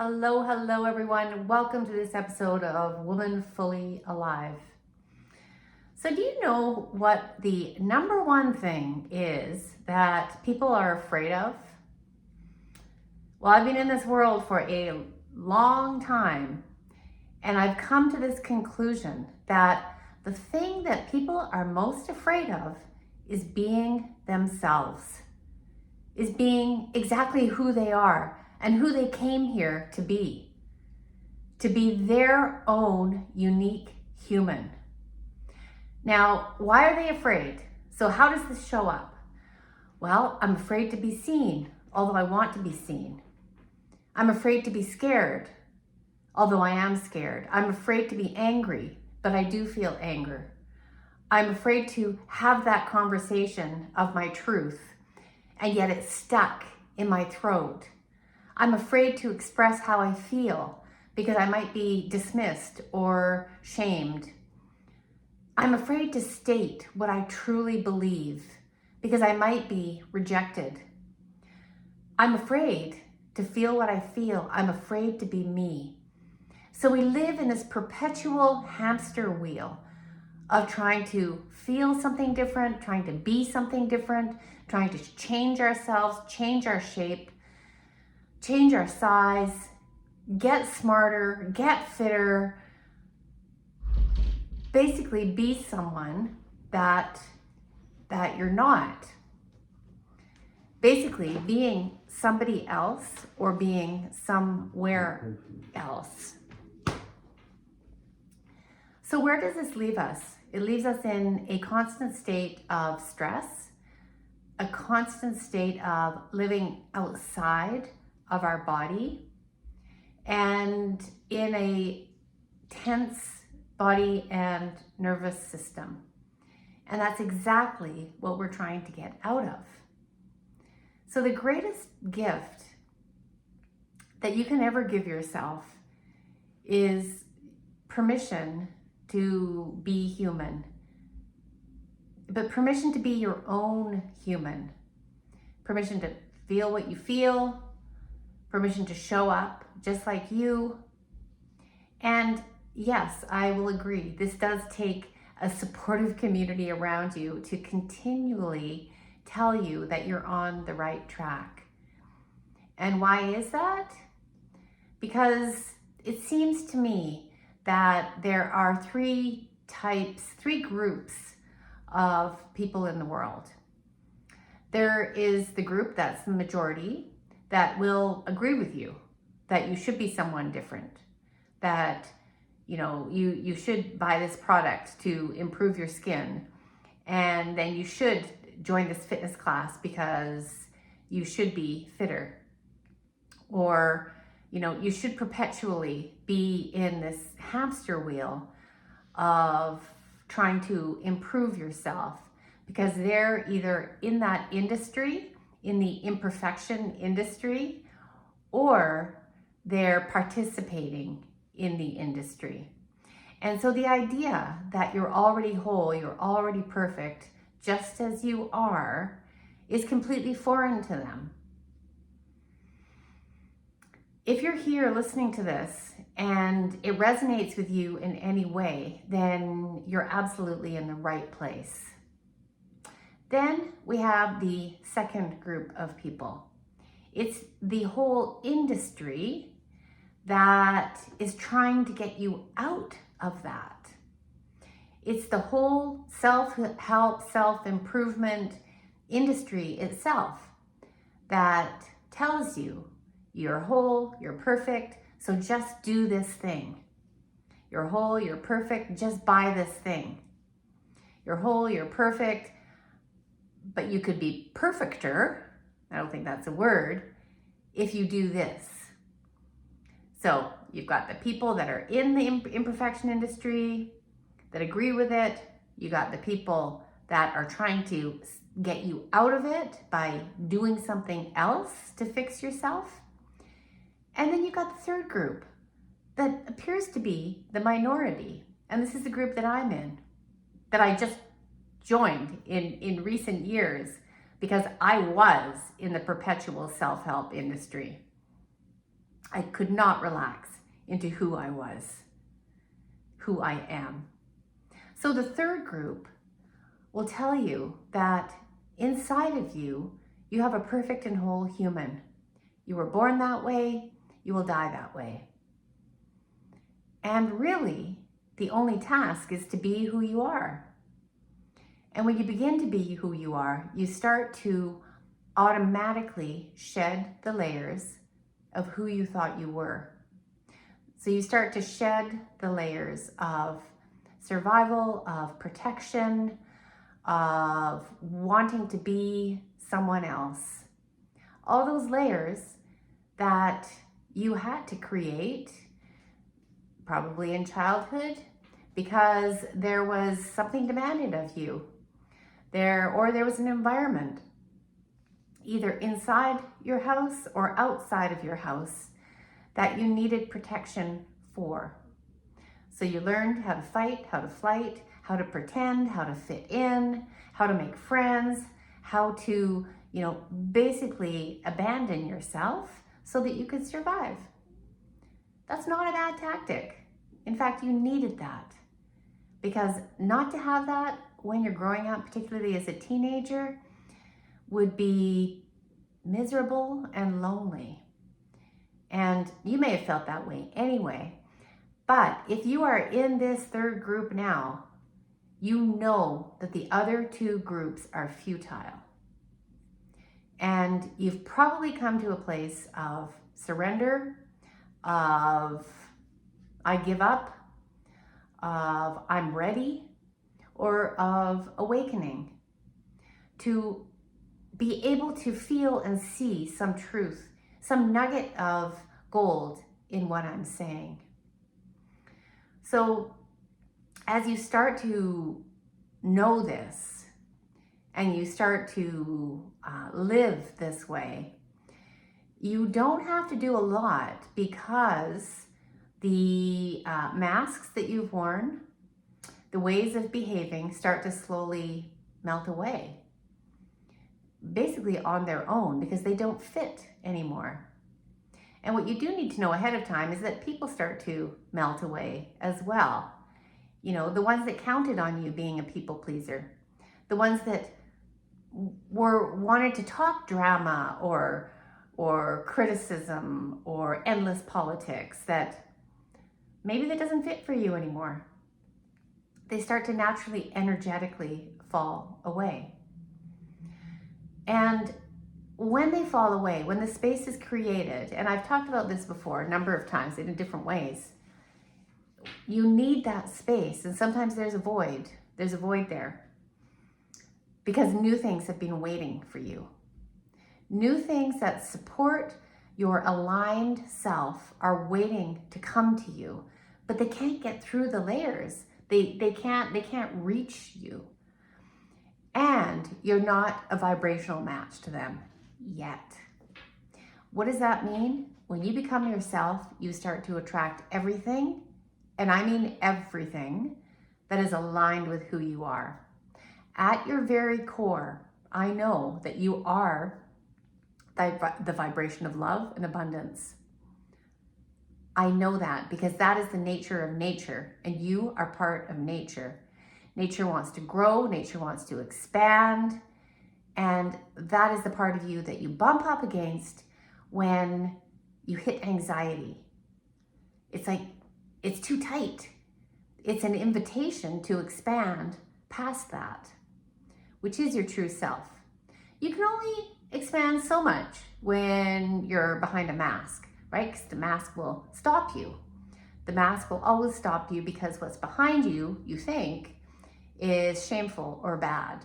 Hello, everyone. Welcome to this episode of Woman Fully Alive. So, do you know what the number one thing is that people are afraid of? Well, I've been in this world for a long time, and I've come to this conclusion that the thing that people are most afraid of is being themselves, is being exactly who they are and who they came here to be their own unique human. Now, why are they afraid? So how does this show up? Well, I'm afraid to be seen, although I want to be seen. I'm afraid to be scared, although I am scared. I'm afraid to be angry, but I do feel anger. I'm afraid to have that conversation of my truth, and yet it's stuck in my throat. I'm afraid to express how I feel because I might be dismissed or shamed. I'm afraid to state what I truly believe because I might be rejected. I'm afraid to feel what I feel. I'm afraid to be me. So we live in this perpetual hamster wheel of trying to feel something different, trying to be something different, trying to change ourselves, change our shape, change our size, get smarter, get fitter, basically be someone that you're not. Basically being somebody else or being somewhere else. So where does this leave us? It leaves us in a constant state of stress, a constant state of living outside of our body, and in a tense body and nervous system. And that's exactly what we're trying to get out of. So the greatest gift that you can ever give yourself is permission to be human, but permission to be your own human, permission to feel what you feel, permission to show up just like you. And yes, I will agree, this does take a supportive community around you to continually tell you that you're on the right track. And why is that? Because it seems to me that there are three groups of people in the world. There is the group that's the majority that will agree with you that you should be someone different, that you should buy this product to improve your skin, and then you should join this fitness class because you should be fitter, or you should perpetually be in this hamster wheel of trying to improve yourself because they're either in that industry, in the imperfection industry, or they're participating in the industry. And so the idea that you're already whole, you're already perfect, just as you are, is completely foreign to them. If you're here listening to this and it resonates with you in any way, then you're absolutely in the right place. Then we have the second group of people. It's the whole industry that is trying to get you out of that. It's the whole self-help, self-improvement industry itself that tells you you're whole, you're perfect, so just do this thing. You're whole, you're perfect, just buy this thing. You're whole, you're perfect, but you could be perfecter, I don't think that's a word, if you do this. So you've got the people that are in the imperfection industry that agree with it. You got the people that are trying to get you out of it by doing something else to fix yourself. And then you got the third group that appears to be the minority. And this is the group that I'm in, that I just joined in recent years because I was in the perpetual self-help industry. I could not relax into who I was, who I am. So the third group will tell you that inside of you, you have a perfect and whole human. You were born that way, you will die that way. And really, the only task is to be who you are. And when you begin to be who you are, you start to automatically shed the layers of who you thought you were. So you start to shed the layers of survival, of protection, of wanting to be someone else. All those layers that you had to create, probably in childhood, because there was something demanded of you. Or there was an environment, either inside your house or outside of your house, that you needed protection for. So you learned how to fight, how to flight, how to pretend, how to fit in, how to make friends, how to, basically abandon yourself so that you could survive. That's not a bad tactic. In fact, you needed that, because not to have that when you're growing up, particularly as a teenager, would be miserable and lonely. And you may have felt that way anyway. But if you are in this third group now, you know that the other two groups are futile. And you've probably come to a place of surrender, of I give up, of I'm ready, or of awakening, to be able to feel and see some truth, some nugget of gold in what I'm saying. So as you start to know this and you start to live this way, you don't have to do a lot, because the masks that you've worn, the ways of behaving, start to slowly melt away, basically on their own, because they don't fit anymore. And what you do need to know ahead of time is that people start to melt away as well. The ones that counted on you being a people pleaser, the ones that wanted to talk drama or criticism or endless politics, that maybe that doesn't fit for you anymore. They start to naturally, energetically fall away. And when they fall away, when the space is created, and I've talked about this before a number of times in different ways, you need that space. And sometimes there's a void there, because new things have been waiting for you. New things that support your aligned self are waiting to come to you, but they can't get through the layers. They can't reach you. And you're not a vibrational match to them yet. What does that mean? When you become yourself, you start to attract everything, and I mean everything, that is aligned with who you are. At your very core, I know that you are the vibration of love and abundance. I know that because that is the nature of nature, and you are part of nature. Nature wants to grow, nature wants to expand, and that is the part of you that you bump up against when you hit anxiety. It's like, it's too tight. It's an invitation to expand past that, which is your true self. You can only expand so much when you're behind a mask, right? Because the mask will stop you. The mask will always stop you because what's behind you, you think, is shameful or bad.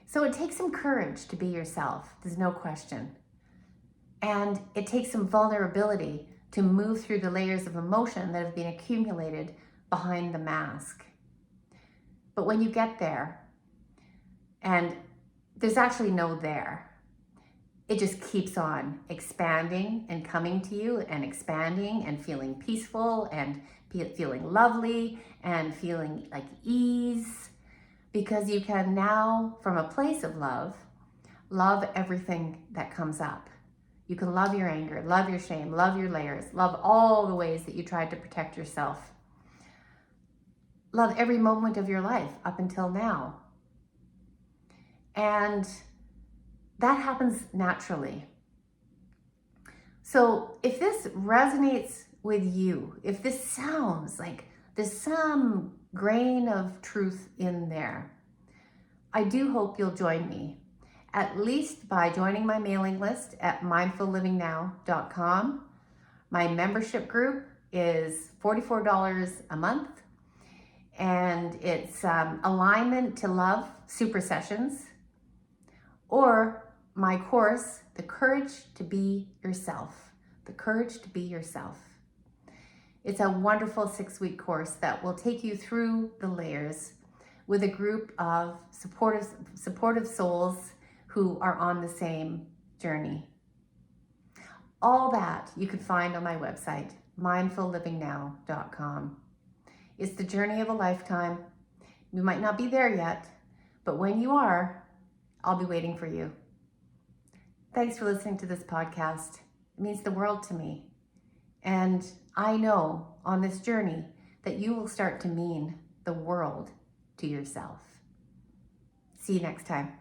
So it takes some courage to be yourself, there's no question. And it takes some vulnerability to move through the layers of emotion that have been accumulated behind the mask. But when you get there, and there's actually no there, it just keeps on expanding and coming to you and expanding and feeling peaceful and feeling lovely and feeling like ease, because you can now, from a place of love, love everything that comes up. You can love your anger, love your shame, love your layers, love all the ways that you tried to protect yourself. Love every moment of your life up until now. And that happens naturally. So if this resonates with you, if this sounds like there's some grain of truth in there, I do hope you'll join me, at least by joining my mailing list at mindfullivingnow.com. My membership group is $44 a month, and it's Alignment to Love Super Sessions, or my course, The Courage to Be Yourself. The Courage to Be Yourself. It's a wonderful 6-week course that will take you through the layers with a group of supportive souls who are on the same journey. All that you can find on my website, mindfullivingnow.com. It's the journey of a lifetime. You might not be there yet, but when you are, I'll be waiting for you. Thanks for listening to this podcast. It means the world to me. And I know on this journey that you will start to mean the world to yourself. See you next time.